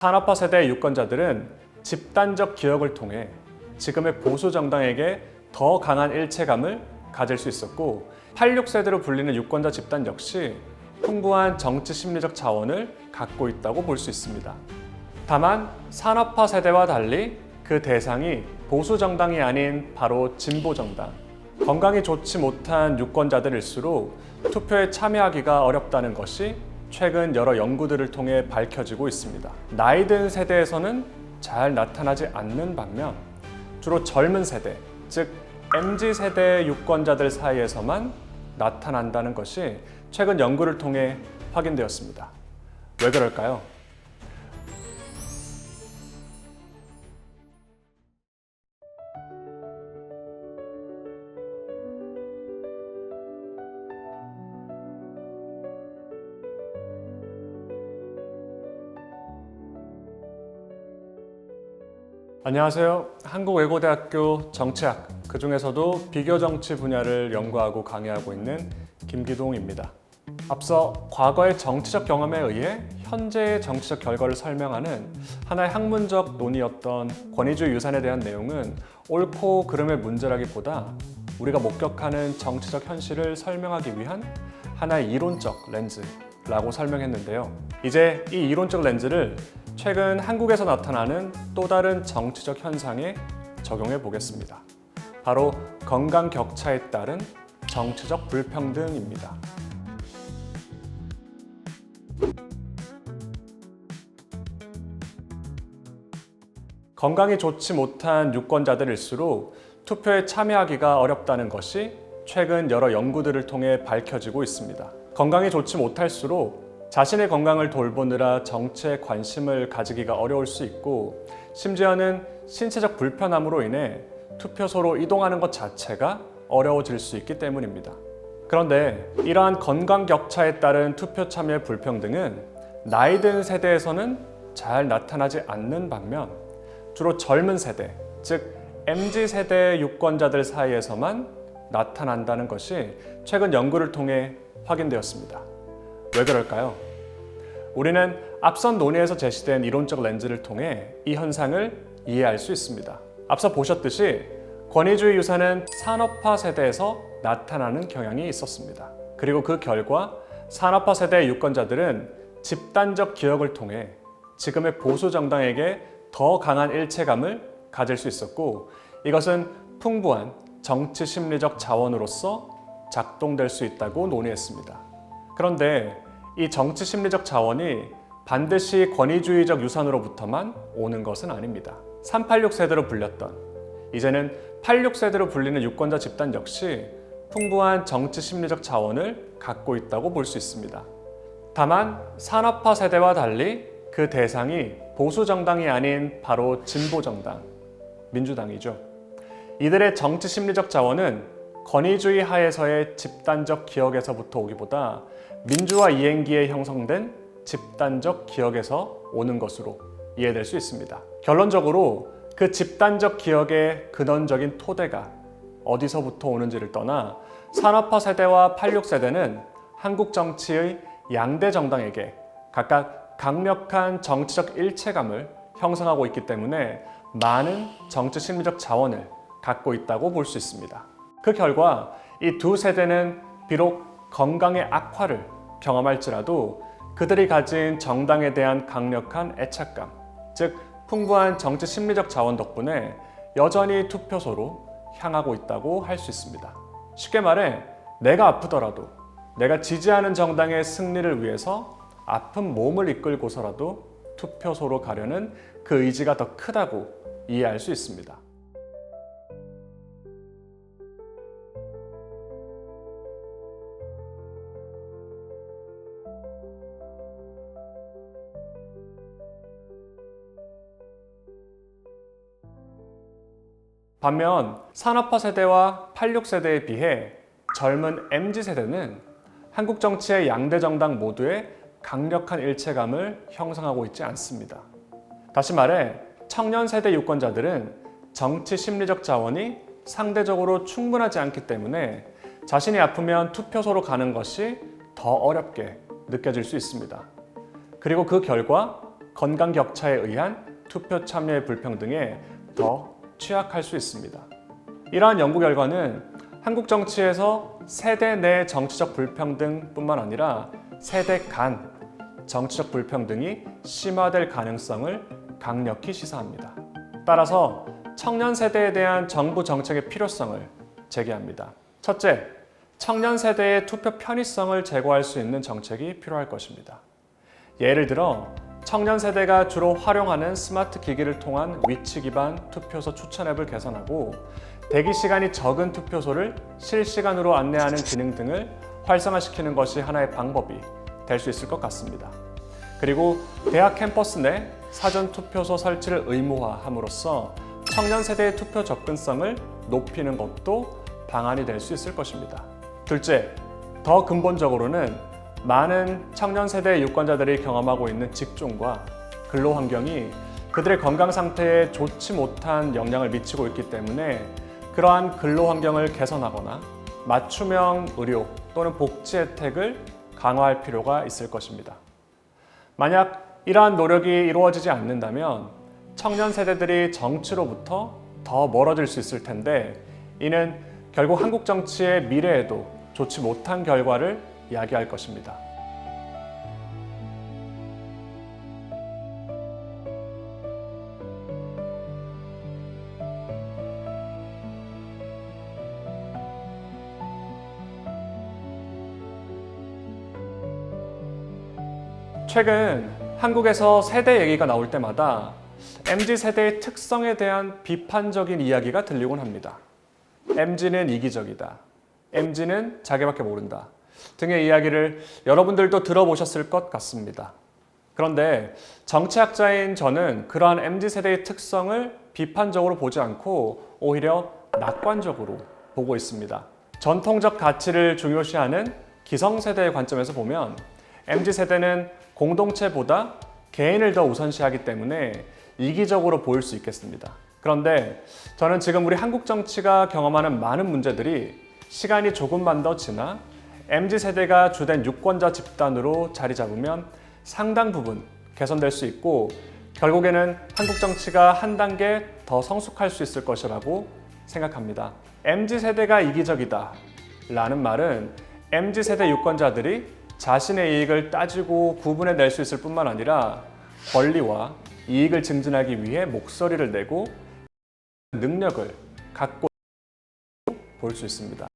산업화 세대의 유권자들은 집단적 기억을 통해 지금의 보수 정당에게 더 강한 일체감을 가질 수 있었고, 86세대로 불리는 유권자 집단 역시 풍부한 정치 심리적 자원을 갖고 있다고 볼 수 있습니다. 다만 산업화 세대와 달리 그 대상이 보수 정당이 아닌 바로 진보 정당, 건강이 좋지 못한 유권자들일수록 투표에 참여하기가 어렵다는 것이 최근 여러 연구들을 통해 밝혀지고 있습니다. 나이 든 세대에서는 잘 나타나지 않는 반면 주로 젊은 세대, 즉 MZ세대 유권자들 사이에서만 나타난다는 것이 최근 연구를 통해 확인되었습니다. 왜 그럴까요? 안녕하세요. 한국외고대학교 정치학, 그 중에서도 비교정치 분야를 연구하고 강의하고 있는 김기동입니다. 앞서 과거의 정치적 경험에 의해 현재의 정치적 결과를 설명하는 하나의 학문적 논의였던 권위주의 유산에 대한 내용은 옳고 그름의 문제라기보다 우리가 목격하는 정치적 현실을 설명하기 위한 하나의 이론적 렌즈라고 설명했는데요. 이제 이 이론적 렌즈를 최근 한국에서 나타나는 또 다른 정치적 현상에 적용해 보겠습니다. 바로 건강 격차에 따른 정치적 불평등입니다. 건강이 좋지 못한 유권자들일수록 투표에 참여하기가 어렵다는 것이 최근 여러 연구들을 통해 밝혀지고 있습니다. 건강이 좋지 못할수록 자신의 건강을 돌보느라 정치에 관심을 가지기가 어려울 수 있고, 심지어는 신체적 불편함으로 인해 투표소로 이동하는 것 자체가 어려워질 수 있기 때문입니다. 그런데 이러한 건강 격차에 따른 투표 참여의 불평등은 나이 든 세대에서는 잘 나타나지 않는 반면 주로 젊은 세대, 즉 MZ세대 유권자들 사이에서만 나타난다는 것이 최근 연구를 통해 확인되었습니다. 왜 그럴까요? 우리는 앞선 논의에서 제시된 이론적 렌즈를 통해 이 현상을 이해할 수 있습니다. 앞서 보셨듯이 권위주의 유산은 산업화 세대에서 나타나는 경향이 있었습니다. 그리고 그 결과 산업화 세대의 유권자들은 집단적 기억을 통해 지금의 보수 정당에게 더 강한 일체감을 가질 수 있었고, 이것은 풍부한 정치 심리적 자원으로서 작동될 수 있다고 논의했습니다. 그런데 이 정치 심리적 자원이 반드시 권위주의적 유산으로부터만 오는 것은 아닙니다. 386 세대로 불렸던, 이제는 86 세대로 불리는 유권자 집단 역시 풍부한 정치 심리적 자원을 갖고 있다고 볼 수 있습니다. 다만 산업화 세대와 달리 그 대상이 보수 정당이 아닌 바로 진보 정당, 민주당이죠. 이들의 정치 심리적 자원은 권위주의 하에서의 집단적 기억에서부터 오기보다 민주화 이행기에 형성된 집단적 기억에서 오는 것으로 이해될 수 있습니다. 결론적으로 그 집단적 기억의 근원적인 토대가 어디서부터 오는지를 떠나 산업화 세대와 86 세대는 한국 정치의 양대 정당에게 각각 강력한 정치적 일체감을 형성하고 있기 때문에 많은 정치 심리적 자원을 갖고 있다고 볼 수 있습니다. 그 결과 이 두 세대는 비록 건강의 악화를 경험할지라도 그들이 가진 정당에 대한 강력한 애착감, 즉 풍부한 정치 심리적 자원 덕분에 여전히 투표소로 향하고 있다고 할 수 있습니다. 쉽게 말해 내가 아프더라도 내가 지지하는 정당의 승리를 위해서 아픈 몸을 이끌고서라도 투표소로 가려는 그 의지가 더 크다고 이해할 수 있습니다. 반면 산업화 세대와 86 세대에 비해 젊은 MZ세대는 한국 정치의 양대 정당 모두에 강력한 일체감을 형성하고 있지 않습니다. 다시 말해 청년 세대 유권자들은 정치 심리적 자원이 상대적으로 충분하지 않기 때문에 자신이 아프면 투표소로 가는 것이 더 어렵게 느껴질 수 있습니다. 그리고 그 결과 건강 격차에 의한 투표 참여의 불평등에 더 취약할 수 있습니다. 이러한 연구 결과는 한국 정치에서 세대 내 정치적 불평등뿐만 아니라 세대 간 정치적 불평등이 심화될 가능성을 강력히 시사합니다. 따라서 청년 세대에 대한 정부 정책의 필요성을 제기합니다. 첫째, 청년 세대의 투표 편의성을 제고할 수 있는 정책이 필요할 것입니다. 예를 들어 청년 세대가 주로 활용하는 스마트 기기를 통한 위치 기반 투표소 추천 앱을 개선하고 대기 시간이 적은 투표소를 실시간으로 안내하는 기능 등을 활성화시키는 것이 하나의 방법이 될 수 있을 것 같습니다. 그리고 대학 캠퍼스 내 사전 투표소 설치를 의무화함으로써 청년 세대의 투표 접근성을 높이는 것도 방안이 될 수 있을 것입니다. 둘째, 더 근본적으로는 많은 청년 세대 유권자들이 경험하고 있는 직종과 근로 환경이 그들의 건강 상태에 좋지 못한 영향을 미치고 있기 때문에 그러한 근로 환경을 개선하거나 맞춤형 의료 또는 복지 혜택을 강화할 필요가 있을 것입니다. 만약 이러한 노력이 이루어지지 않는다면 청년 세대들이 정치로부터 더 멀어질 수 있을 텐데 이는 결국 한국 정치의 미래에도 좋지 못한 결과를 야기할 것입니다. 최근 한국에서 세대 얘기가 나올 때마다 MZ세대의 특성에 대한 비판적인 이야기가 들리곤 합니다. MZ는 이기적이다. MZ는 자기밖에 모른다. 등의 이야기를 여러분들도 들어보셨을 것 같습니다. 그런데 정치학자인 저는 그러한 MZ세대의 특성을 비판적으로 보지 않고 오히려 낙관적으로 보고 있습니다. 전통적 가치를 중요시하는 기성세대의 관점에서 보면 MZ세대는 공동체보다 개인을 더 우선시하기 때문에 이기적으로 보일 수 있겠습니다. 그런데 저는 지금 우리 한국 정치가 경험하는 많은 문제들이 시간이 조금만 더 지나 MZ세대가 주된 유권자 집단으로 자리 잡으면 상당 부분 개선될 수 있고 결국에는 한국 정치가 한 단계 더 성숙할 수 있을 것이라고 생각합니다. MZ세대가 이기적이다 라는 말은 MZ세대 유권자들이 자신의 이익을 따지고 구분해낼 수 있을 뿐만 아니라 권리와 이익을 증진하기 위해 목소리를 내고 능력을 갖고 볼 수 있습니다.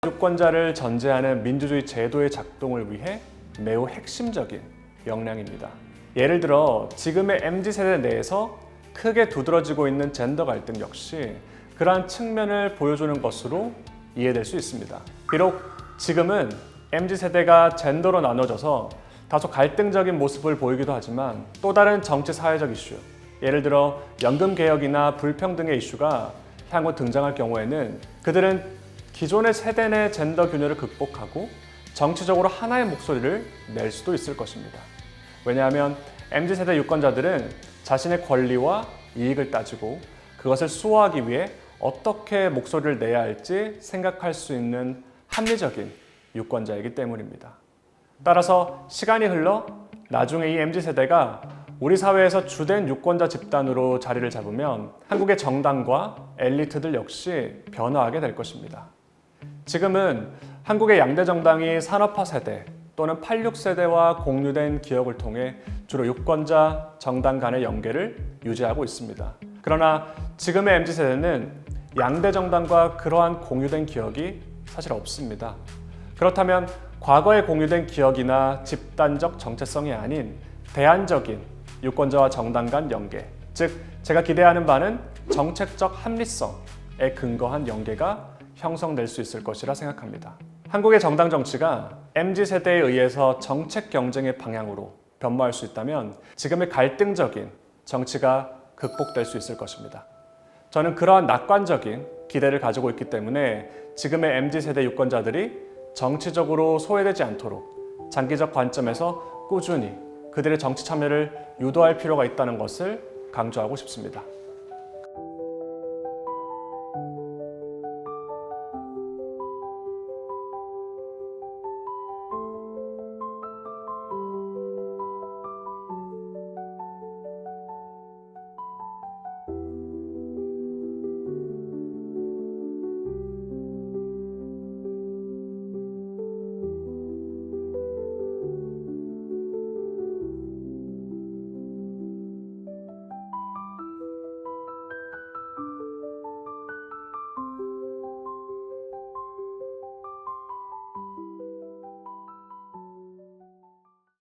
유권자를 전제하는 민주주의 제도의 작동을 위해 매우 핵심적인 역량입니다. 예를 들어 지금의 MZ세대 내에서 크게 두드러지고 있는 젠더 갈등 역시 그러한 측면을 보여주는 것으로 이해될 수 있습니다. 비록 지금은 MZ세대가 젠더로 나눠져서 다소 갈등적인 모습을 보이기도 하지만 또 다른 정치 사회적 이슈, 예를 들어 연금개혁이나 불평등의 이슈가 향후 등장할 경우에는 그들은 기존의 세대 내 젠더 균열을 극복하고 정치적으로 하나의 목소리를 낼 수도 있을 것입니다. 왜냐하면 MZ세대 유권자들은 자신의 권리와 이익을 따지고 그것을 수호하기 위해 어떻게 목소리를 내야 할지 생각할 수 있는 합리적인 유권자이기 때문입니다. 따라서 시간이 흘러 나중에 이 MZ세대가 우리 사회에서 주된 유권자 집단으로 자리를 잡으면 한국의 정당과 엘리트들 역시 변화하게 될 것입니다. 지금은 한국의 양대 정당이 산업화 세대 또는 86세대와 공유된 기억을 통해 주로 유권자 정당 간의 연계를 유지하고 있습니다. 그러나 지금의 MZ세대는 양대 정당과 그러한 공유된 기억이 사실 없습니다. 그렇다면 과거에 공유된 기억이나 집단적 정체성이 아닌 대안적인 유권자와 정당 간 연계, 즉 제가 기대하는 바는 정책적 합리성에 근거한 연계가 형성될 수 있을 것이라 생각합니다. 한국의 정당 정치가 MZ세대에 의해서 정책 경쟁의 방향으로 변모할 수 있다면 지금의 갈등적인 정치가 극복될 수 있을 것입니다. 저는 그러한 낙관적인 기대를 가지고 있기 때문에 지금의 MZ세대 유권자들이 정치적으로 소외되지 않도록 장기적 관점에서 꾸준히 그들의 정치 참여를 유도할 필요가 있다는 것을 강조하고 싶습니다.